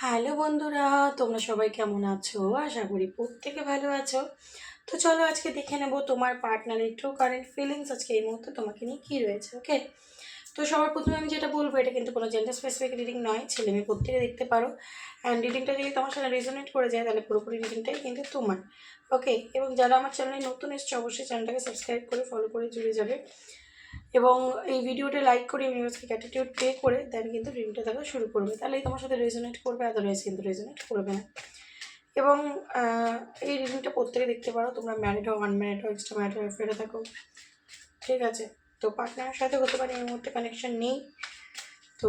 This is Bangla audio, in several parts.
হ্যালো বন্ধুরা, তোমরা সবাই কেমন আছো? আশা করি প্রত্যেকে ভালো আছো। তো চলো আজকে দেখে নেব তোমার পার্টনারের ট্রু কারেন্ট ফিলিংস আজকে এই মুহূর্তে তোমাকে নিয়ে কী রয়েছে। ওকে, তো সবার প্রথমে আমি যেটা বলবো, এটা কিন্তু কোনো জেন্ডার স্পেসিফিক রিডিং নয়, ছেলে মেয়ে প্রত্যেকে দেখতে পারো। অ্যান্ড রিডিংটা যদি তোমার সাথে রেজোনেট করে যায় তাহলে পুরোপুরি রিডিংটাই কিন্তু তোমার। ওকে, এবং যারা আমার চ্যানেলে নতুন এসছে অবশ্যই চ্যানেলটাকে সাবস্ক্রাইব করে ফলো করে জুড়ে যাবে এবং এই ভিডিওটা লাইক করে ইউনিভার্সকে গ্র্যাটিটিউড পে করে দেন কিন্তু রিডিংটা দেখা শুরু করবে, তাহলেই তোমার সাথে রেজোনেট করবে, আদারওয়াইজ কিন্তু রেজোনেট করবে না। এবং এই রিডিংটা প্রত্যেকে দেখতে পারো, তোমরা ম্যারিড হও, আনম্যারিড হও, এক্সট্রা ম্যারিড হও, ফেরে থাকো, ঠিক আছে। তো পার্টনারের সাথে হতে পারে এই মুহূর্তে কানেকশন নেই, তো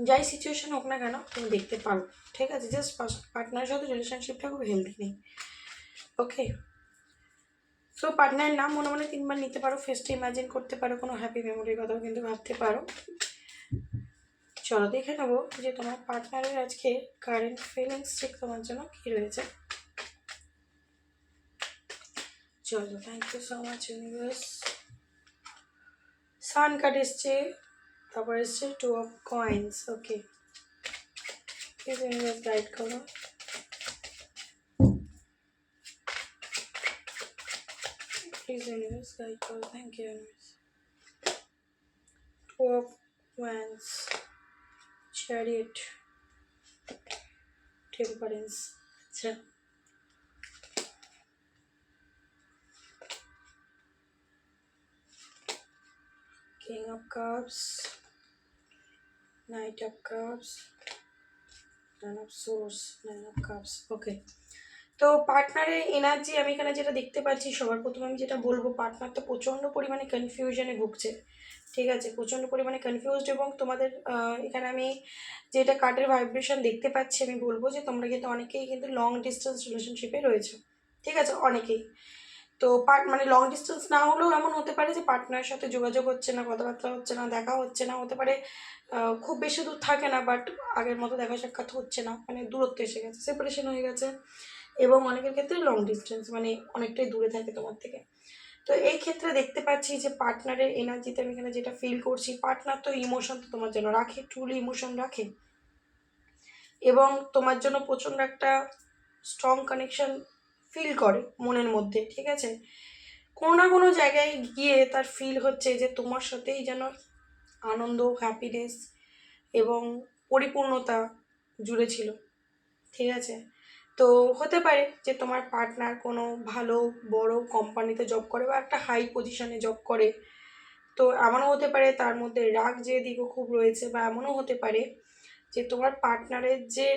যাই সিচুয়েশন হোক না কেন তুমি দেখতে পারো, ঠিক আছে। জাস্ট পার্টনারের সাথে রিলেশনশিপটা খুব হেলদি নেই। ওকে, সো পার্টনারের নাম মনে মনে 3বার নিতে পারো, ফেসটা ইমাজিন করতে পারো, কোনো হ্যাপি মেমোরির কথাও কিন্তু ভাবতে পারো। চলো দেখে নেবো যে তোমার পার্টনারের আজকে কারেন্ট ফিলিংস ঠিক তোমার জন্য কী রয়েছে। চলো, thank you so much universe. Sun card এসছে, তারপর এসছে 2 of coins. Okay, please universe guide করো। প্লিজ ইউনিভার্স গাইড করো, thank you universe. 2 of wands, chariot, temperance. আচ্ছা, king of cups, knight of cups, nine of swords, nine of cups. Okay, তো পার্টনারের এনার্জি আমি এখানে যেটা দেখতে পাচ্ছি, সবার প্রথমে আমি যেটা বলবো, পার্টনার তো প্রচণ্ড পরিমাণে কনফিউশনে ভুগছে, ঠিক আছে, প্রচণ্ড পরিমাণে কনফিউজড। এবং তোমাদের এখানে আমি যেটা কার্ডের ভাইব্রেশন দেখতে পাচ্ছি, আমি বলবো যে তোমরা কিন্তু অনেকেই কিন্তু লং ডিস্টেন্স রিলেশনশিপে রয়েছে, ঠিক আছে, অনেকেই। তো মানে লং ডিস্টেন্স না হলেও এমন হতে পারে যে পার্টনারের সাথে যোগাযোগ হচ্ছে না, কথাবার্তা হচ্ছে না, দেখা হচ্ছে না, হতে পারে খুব বেশি দূর থাকে না, বাট আগের মতো দেখা সাক্ষাৎ হচ্ছে না, মানে দূরত্ব এসে গেছে, সেপারেশন হয়ে গেছে। এবং অনেকের ক্ষেত্রে লং ডিস্টেন্স, মানে অনেকটাই দূরে থাকে তোমার থেকে। তো এই ক্ষেত্রে দেখতে পাচ্ছি যে পার্টনারের এনার্জিতে আমি এখানে যেটা ফিল করছি, পার্টনার তো ইমোশন তো তোমার জন্য রাখে, ট্রুলি ইমোশন রাখে, এবং তোমার জন্য প্রচণ্ড একটা স্ট্রং কানেকশন ফিল করে মনের মধ্যে, ঠিক আছে। কোনো না কোনো জায়গায় গিয়ে তার ফিল হচ্ছে যে তোমার সাথেই যেন আনন্দ, হ্যাপিনেস এবং পরিপূর্ণতা জুড়ে ছিল, ঠিক আছে। তো হতে পারে যে তোমার পার্টনার কোনো ভালো বড় কোম্পানিতে জব করে বা একটা হাই পজিশনে জব করে। তো এমনও হতে পারে তার মধ্যে রাগ যে দিকও খুব রয়েছে, বা এমনও হতে পারে যে তোমার পার্টনারের যে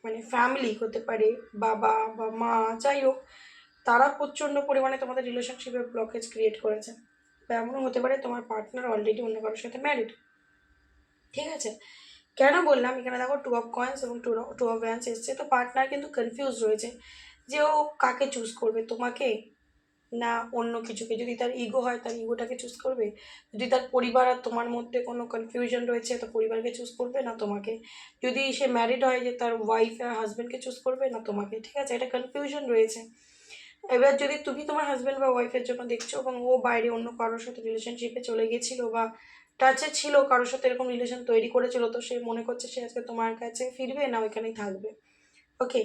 মানে ফ্যামিলি হতে পারে, বাবা বা মা, যাই হোক, তারা প্রচণ্ড পরিমাণে তোমাদের রিলেশনশিপে ব্লকেজ ক্রিয়েট করেছে। বা এমনও হতে পারে তোমার পার্টনার অলরেডি অন্য কারোর সাথে ম্যারিড, ঠিক আছে। কেন বললাম, এখানে দেখো 2 অফ কয়েন্স এবং 2 অফ ওয়ান্স এসছে, তো পার্টনার কিন্তু কনফিউজ রয়েছে যে ও কাকে চুজ করবে, তোমাকে না অন্য কিছুকে। যদি তার ইগো হয় তার ইগোটাকে চুজ করবে, যদি তার পরিবার আর তোমার মধ্যে কোনো কনফিউশন রয়েছে তো পরিবারকে চুজ করবে না তোমাকে, যদি সে ম্যারিড হয় যে তার ওয়াইফ আর হাজব্যান্ডকে চুজ করবে না তোমাকে, ঠিক আছে, এটা কনফিউশন রয়েছে। এবার যদি তুমি তোমার হাজব্যান্ড বা ওয়াইফের জন্য দেখছো এবং ও বাইরে অন্য কারোর সাথে রিলেশনশিপে চলে গেছিলো বা টাচে ছিল, কারোর সাথে এরকম রিলেশন তৈরি করেছিল, তো সে মনে করছে সে আজকে তোমার কাছে ফিরবে না ওইখানেই থাকবে। ওকে,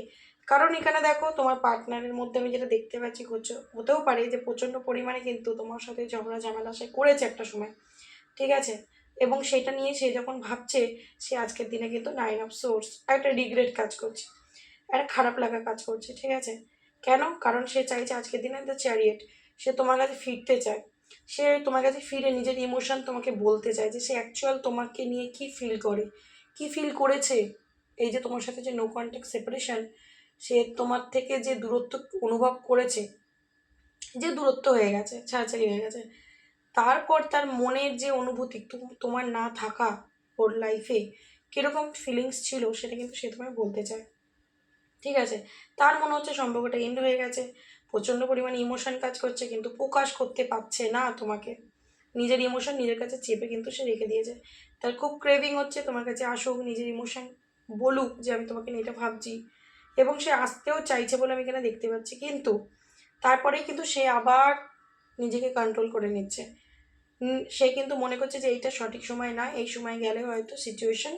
কারণ এখানে দেখো তোমার পার্টনারের মধ্যে আমি যেটা দেখতে পাচ্ছি, হতেও পারে যে প্রচণ্ড পরিমাণে কিন্তু তোমার সাথে ঝগড়া ঝামেলা সে করেছে একটা সময়, ঠিক আছে। এবং সেটা নিয়ে সে যখন ভাবছে, সে আজকের দিনে কিন্তু 9 অফ সোর্স, একটা রিগ্রেট কাজ করছে, একটা খারাপ লাগা কাজ করছে, ঠিক আছে। কেন? কারণ সে চাইছে আজকের দিনে দ্য চ্যারিয়েট, সে তোমার কাছে ফিরতে চায়, সে তোমার কাছে ফিরে নিজের ইমোশন তোমাকে বলতে চায় যে সে অ্যাকচুয়াল তোমাকে নিয়ে কি ফিল করে, কি ফিল করেছে। এই যে তোমার সাথে যে নো কন্ট্যাক্ট সেপারেশন, সে তোমার থেকে যে দূরত্ব অনুভব করেছে, যে দূরত্ব হয়ে গেছে, ছাড়াছাড়ি হয়ে গেছে, তারপর তার মনের যে অনুভূতি তোমার না থাকা ওর লাইফে কীরকম ফিলিংস ছিল সেটা কিন্তু সে তোমায় বলতে চায়, ঠিক আছে। তার মনে হচ্ছে সম্পর্কটা এন্ড হয়ে গেছে, প্রচণ্ড পরিমাণে ইমোশন কাজ করছে কিন্তু প্রকাশ করতে পারছে না তোমাকে, নিজের ইমোশন নিজের কাছে চেপে কিন্তু সে রেখে দিয়েছে। তার খুব ক্রেভিং হচ্ছে তোমার কাছে আসুক, নিজের ইমোশন বলুক যে আমি তোমাকে নিয়ে এটা ভাবছি, এবং সে আসতেও চাইছে বলে আমি এখানে দেখতে পাচ্ছি। কিন্তু তারপরেই কিন্তু সে আবার নিজেকে কন্ট্রোল করে নিচ্ছে। সে কিন্তু মনে করছে যে এইটা সঠিক সময় না, এই সময় গেলে হয়তো সিচুয়েশন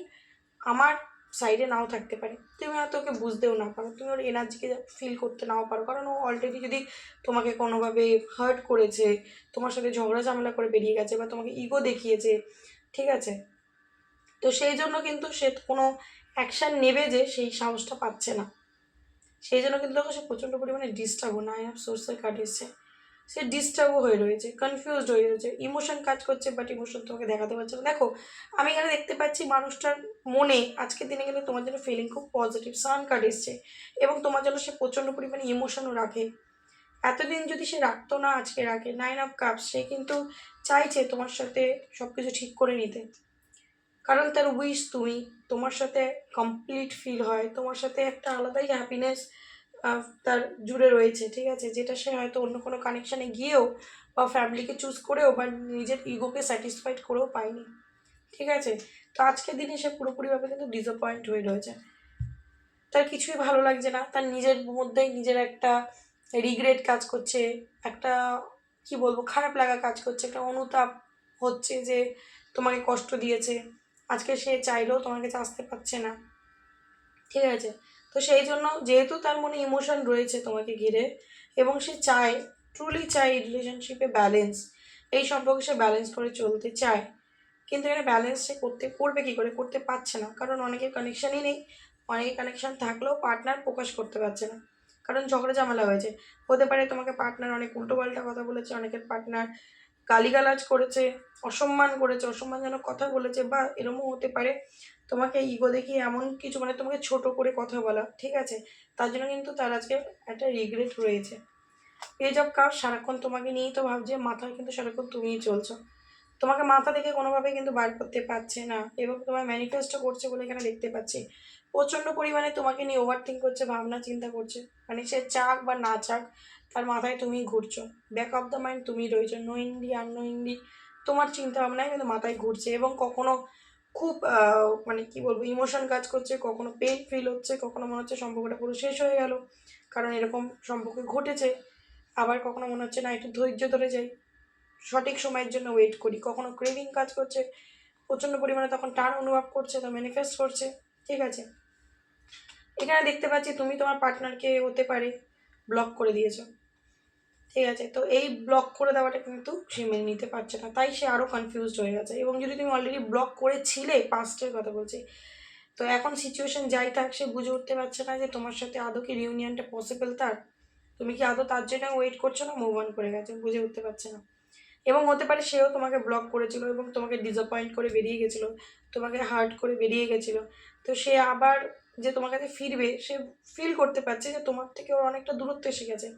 আমার সাইডে নাও থাকতে পারে, তুমি হয়তো ওকে বুঝতেও না পারো, তুমি ওর এনার্জিকে ফিল করতে নাও পারো, কারণ ও অলরেডি যদি তোমাকে কোনোভাবে হার্ট করেছে, তোমার সাথে ঝগড়া ঝামেলা করে বেরিয়ে গেছে, বা তোমাকে ইগো দেখিয়েছে, ঠিক আছে, তো সেই জন্য কিন্তু সে কোনো অ্যাকশান নেবে যে সেই সাহসটা পাচ্ছে না, সেই জন্য কিন্তু দেখো সে প্রচণ্ড পরিমাণে ডিস্টার্বও, না আই হ্যাভ সোর্সের কার্ড এসছে, সে ডিস্টার্বও হয়ে রয়েছে, কনফিউজড হয়ে রয়েছে, ইমোশন কাজ করছে বাট ইমোশন তোমাকে দেখাতে পারছে না। দেখো আমি এখানে দেখতে পাচ্ছি মানুষটার মনে আজকের দিনে কিন্তু তোমার জন্য ফিলিং খুব পজিটিভ, সান কার্ড এসছে, এবং তোমার জন্য সে প্রচণ্ড পরিমাণে ইমোশনও রাখে, এতদিন যদি সে রাখতো না আজকে রাখে। 9 অফ কাপস, সে কিন্তু চাইছে তোমার সাথে সব কিছু ঠিক করে নিতে, কারণ তার উইশ তুমি, তোমার সাথে কমপ্লিট ফিল হয়, তোমার সাথে একটা আলাদাই হ্যাপিনেস তার জুড়ে রয়েছে, ঠিক আছে, যেটা সে হয়তো অন্য কোনো কানেকশানে গিয়েও বা ফ্যামিলিকে চুজ করেও বা নিজের ইগোকে স্যাটিসফাইড করেও পায়নি, ঠিক আছে। তো আজকের দিনে সে পুরোপুরিভাবে কিন্তু ডিসঅ্যাপয়েন্ট হয়ে রয়েছে, তার কিছুই ভালো লাগছে না, তার নিজের মধ্যেই নিজের একটা রিগ্রেট কাজ করছে, একটা কি বলবো খারাপ লাগা কাজ করছে, একটা অনুতাপ হচ্ছে যে তোমাকে কষ্ট দিয়েছে, আজকে সে চাইলেও তোমার কাছে আসতে পারছে না, ঠিক আছে। তো সেই জন্য যেহেতু তার মনে ইমোশন রয়েছে তোমাকে ঘিরে, এবং সে চায়, ট্রুলি চায় রিলেশনশিপে ব্যালেন্স, এই সম্পর্কে সে ব্যালেন্স করে চলতে চায়, কিন্তু এখানে ব্যালেন্স সে করবে কী করে, করতে পারছে না, কারণ অনেকের কানেকশানই নেই, অনেকের কানেকশান থাকলেও পার্টনার প্রকাশ করতে পারছে না, কারণ ঝগড়া ঝামেলা হয়েছে, হতে পারে তোমাকে পার্টনার অনেক উল্টোপাল্টা কথা বলেছে, অনেকের পার্টনার গালিগালাজ করেছে, অসম্মান করেছে, অসম্মানজনক কথা বলেছে, বা এরকমও হতে পারে তোমাকে ইগো দেখিয়ে এমন কিছু মানে তোমাকে ছোট করে কথা বলা, ঠিক আছে, তার জন্য কিন্তু তার আজকে একটা রিগ্রেট রয়েছে। পেজ অফ কাপ সারাক্ষণ তোমাকে নিয়েই তো ভাবছে, মাথায় কিন্তু সারাক্ষণ তুমিই চলছো, তোমাকে মাথা থেকে কোনোভাবে কিন্তু বার করতে পারছে না, এবং তোমার ম্যানিফেস্টো করছে বলে এখানে দেখতে পাচ্ছি প্রচণ্ড পরিমাণে তোমাকে নিয়ে ওভার থিঙ্ক করছে, ভাবনা চিন্তা করছে, মানে সে চাক বা না চাক তার মাথায় তুমি ঘুরছো, ব্যাক অফ দ্য মাইন্ড তুমি রয়েছো, নোয়িংলি আননোয়িংলি তোমার চিন্তা ভাবনায় কিন্তু মাথায় ঘুরছে, এবং কখনো খুব মানে কি বলবো ইমোশন কাজ করছে, কখনো পেন ফিল হচ্ছে, কখনো মনে হচ্ছে সম্পর্কটা পুরো শেষ হয়ে গেল, কারণ এরকম সম্পর্ক ঘটেছে, আবার কখনো মনে হচ্ছে না একটু ধৈর্য ধরে যাই, সঠিক সময়ের জন্য ওয়েট করি, কখনো ক্রেভিং কাজ করছে প্রচণ্ড পরিমাণে, তখন টান অনুভব করছে, তো ম্যানিফেস্ট করছে, ঠিক আছে। এখানে দেখতে পাচ্ছি তুমি তোমার পার্টনারকে হতে পারে ব্লক করে দিয়েছো, ঠিক আছে, তো এই ব্লক করে দেওয়াটা কিন্তু সে মেনে নিতে পারছে না, তাই সে আরও কনফিউজড হয়ে গেছে, এবং যদি তুমি অলরেডি ব্লক করেছিলে, পাস্টের কথা বলছি, তো এখন সিচুয়েশন যাই থাক সে বুঝে উঠতে পারছে না যে তোমার সাথে আদৌ কি রিউনিয়নটা পসিবল তার, তুমি কি আদৌ তার জন্য ওয়েট করছো না মুভ অন করে গেছে, বুঝে উঠতে পারছে না, এবং হতে পারে সেও তোমাকে ব্লক করেছিল এবং তোমাকে ডিসঅ্যাপয়েন্ট করে বেরিয়ে গেছিলো, তোমাকে হার্ট করে বেরিয়ে গেছিলো, তো সে আবার যে তোমার কাছে ফিরবে সে ফিল করতে পারছে যে তোমার থেকে ওর অনেকটা দূরত্ব এসে গেছে,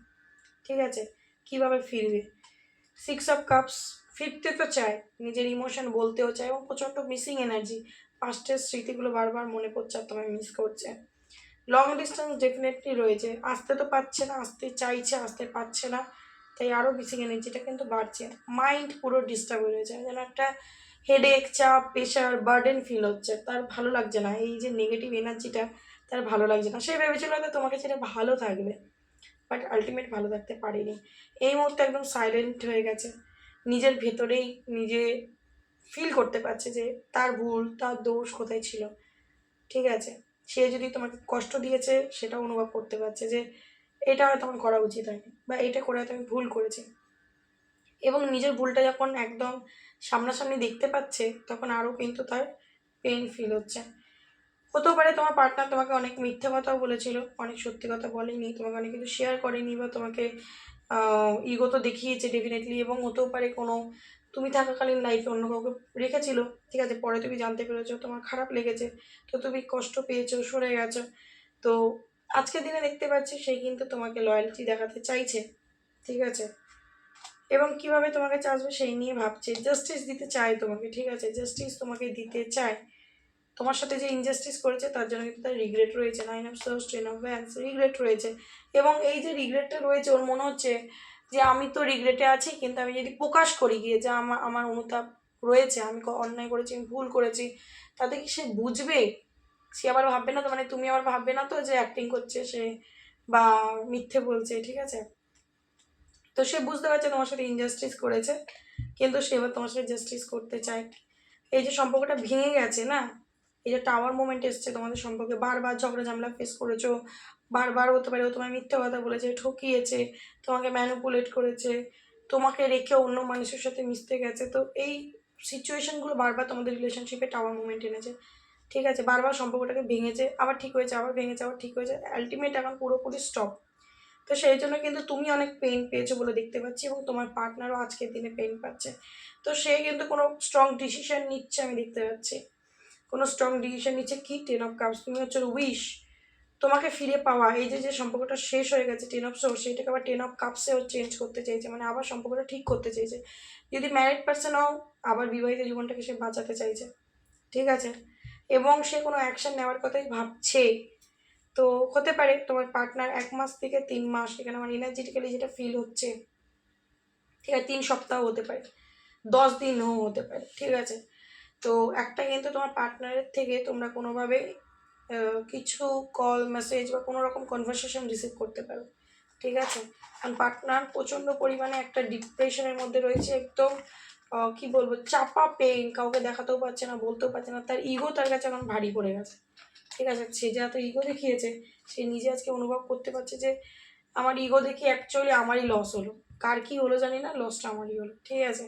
ঠিক আছে, কীভাবে ফিরবে। 6 অফ কাপস, ফিরতে তো চায়, নিজের ইমোশন বলতেও চায়, এবং প্রচণ্ড মিসিং এনার্জি, পাস্টের স্মৃতিগুলো বারবার মনে পড়ছে আর তোমায় মিস করছে, লং ডিস্টেন্স ডেফিনেটলি রয়েছে, আসতে তো পারছে না, আসতে চাইছে আসতে পারছে না, তাই আরও মিসিং এনার্জিটা কিন্তু বাড়ছে, মাইন্ড পুরো ডিস্টার্ব হয়ে রয়েছে, যেন একটা হেডেক, চাপ, প্রেশার, বার্ডেন ফিল হচ্ছে, তার ভালো লাগছে না, এই যে নেগেটিভ এনার্জিটা তার ভালো লাগছে না, সে ভেবেছিল হয়তো তোমাকে ছেড়ে ভালো থাকবে, বাট আলটিমেট ভালো থাকতে পারেনি, এই মুহূর্তে একদম সাইলেন্ট হয়ে গেছে, নিজের ভেতরেই নিজে ফিল করতে পারছে যে তার ভুল, তার দোষ কোথায় ছিল, ঠিক আছে, সে যদি তোমাকে কষ্ট দিয়েছে সেটা অনুভব করতে পারছে যে এটা হয়তো আমার করা উচিত হয়নি, বা এটা করে হয়তো আমি ভুল করেছি, এবং নিজের ভুলটা যখন একদম সামনাসামনি দেখতে পাচ্ছে তখন আরও কিন্তু তার পেন ফিল হচ্ছে, হতেও পারে তোমার পার্টনার তোমাকে অনেক মিথ্যে কথাও বলেছিল, অনেক সত্যি কথা বলেনি, তোমাকে অনেক কিছু শেয়ার করেনি, বা তোমাকে ইগো তো দেখিয়েছে ডেফিনেটলি, এবং হতেও পারে কোনো তুমি থাকাকালীন লাইফে অন্য কাউকে রেখেছিল, ঠিক আছে, পরে তুমি জানতে পেরেছো, তোমার খারাপ লেগেছে, তো তুমি কষ্ট পেয়েছো, সরে গেছো, তো আজকের দিনে দেখতে পাচ্ছি সেই কিন্তু তোমাকে লয়্যালটি দেখাতে চাইছে, ঠিক আছে, এবং কিভাবে তোমাকে চাইবে সেই নিয়ে ভাবছে, জাস্টিস দিতে চায় তোমাকে, ঠিক আছে, জাস্টিস তোমাকে দিতে চায়, তোমার সাথে যে ইনজাস্টিস করেছে তার জন্য কিন্তু তার রিগ্রেট রয়েছে, 9 of swords, 10 of wands, regret রয়েছে, এবং এই যে রিগ্রেটটা রয়েছে ওর মনে হচ্ছে যে আমি তো রিগ্রেটে আছি, কিন্তু আমি যদি প্রকাশ করি গিয়ে যে আমার আমার অনুতাপ রয়েছে, আমি অন্যায় করেছি, আমি ভুল করেছি, তাতে কি সে বুঝবে, সে আবার ভাববে না তো, মানে তুমি আবার ভাববে না তো যে অ্যাক্টিং করছে সে বা মিথ্যে বলছে, ঠিক আছে, তো সে বুঝতে পারছে তোমার সাথে ইনজাস্টিস করেছে, কিন্তু সে এবার তোমার সাথে জাস্টিস করতে চায়, এই যে সম্পর্কটা ভেঙে গেছে না, এই যে টাওয়ার মোমেন্ট এসছে তোমাদের সম্পর্কে, বারবার ঝগড়া ঝামেলা ফেস করেছো, বারবার হতে পারে ও তোমায় মিথ্যে কথা বলেছে, ঠকিয়েছে, তোমাকে ম্যানিপুলেট করেছে, তোমাকে রেখে অন্য মানুষের সাথে মিশতে গেছে। তো এই সিচুয়েশনগুলো বারবার তোমাদের রিলেশনশিপে টাওয়ার মোমেন্ট এনেছে, ঠিক আছে? বারবার সম্পর্কটাকে ভেঙেছে, আবার ঠিক হয়েছে, আবার ভেঙেছে, আবার ঠিক হয়েছে, আলটিমেট এখন পুরোপুরি স্টপ। তো সেই জন্য কিন্তু তুমি অনেক পেন পেয়েছো বলে দেখতে পাচ্ছি, এবং তোমার পার্টনারও আজকের দিনে পেন পাচ্ছে। তো সে কিন্তু কোনো স্ট্রং ডিসিশন নিচ্ছে আমি দেখতে পাচ্ছি, কোনো স্ট্রং ডিসিশন নিচ্ছে। কি 10 of Cups, তুমি হচ্ছে উইশ তোমাকে ফিরে পাওয়া। এই যে যে সম্পর্কটা শেষ হয়ে গেছে 10 of Swords, সেটাকে আবার 10 of Cups-এও চেঞ্জ করতে চাইছে, মানে আবার সম্পর্কটা ঠিক করতে চাইছে। যদি ম্যারিড পার্সন হও, আবার বিবাহিত জীবনটাকে সে বাঁচাতে চাইছে, ঠিক আছে? এবং সে কোনো অ্যাকশন নেওয়ার কথাই ভাবছে। তো হতে পারে তোমার পার্টনার 1 মাস থেকে 3 মাস, এখানে আমার এনার্জেটিক্যালি যেটা ফিল হচ্ছে, ঠিক আছে, 3 সপ্তাহ হতে পারে, 10 দিনও হতে পারে, ঠিক আছে? তো একটা কিন্তু তোমার পার্টনারের থেকে তোমরা কোনোভাবে কিছু কল মেসেজ বা কোনো রকম কনভারসেশন রিসিভ করতে পারো, ঠিক আছে? কারণ পার্টনার প্রচণ্ড পরিমাণে একটা ডিপ্রেশনের মধ্যে রয়েছে, একদম কি বলবো, চাপা পেইন, কাউকে দেখাতেও পারছে না, বলতেও পারছে না, তার ইগো তার কাছে এখন ভারী পড়ে গেছে, ঠিক আছে? সে যে এত ইগো দেখিয়েছে, সে নিজে আজকে অনুভব করতে পারছে যে আমার ইগো দেখে অ্যাকচুয়ালি আমারই লস হলো, কার কী হলো জানি না, লসটা আমারই হলো, ঠিক আছে?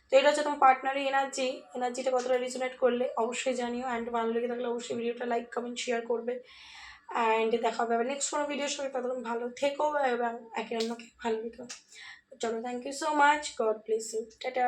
তো এটা হচ্ছে তোমার পার্টনারের এনার্জিটা কতটা রিজনেট করলে অবশ্যই জানিও, অ্যান্ড ভালো লেগে থাকলে অবশ্যই ভিডিওটা লাইক কমেন্ট শেয়ার করবে, অ্যান্ড দেখা হবে আবার নেক্সট কোনো ভিডিওর সঙ্গে। ততক্ষণ ভালো থেকো এবং একে অন্যকে ভালো রেখো। চলো, thank you so much, God bless you, tata.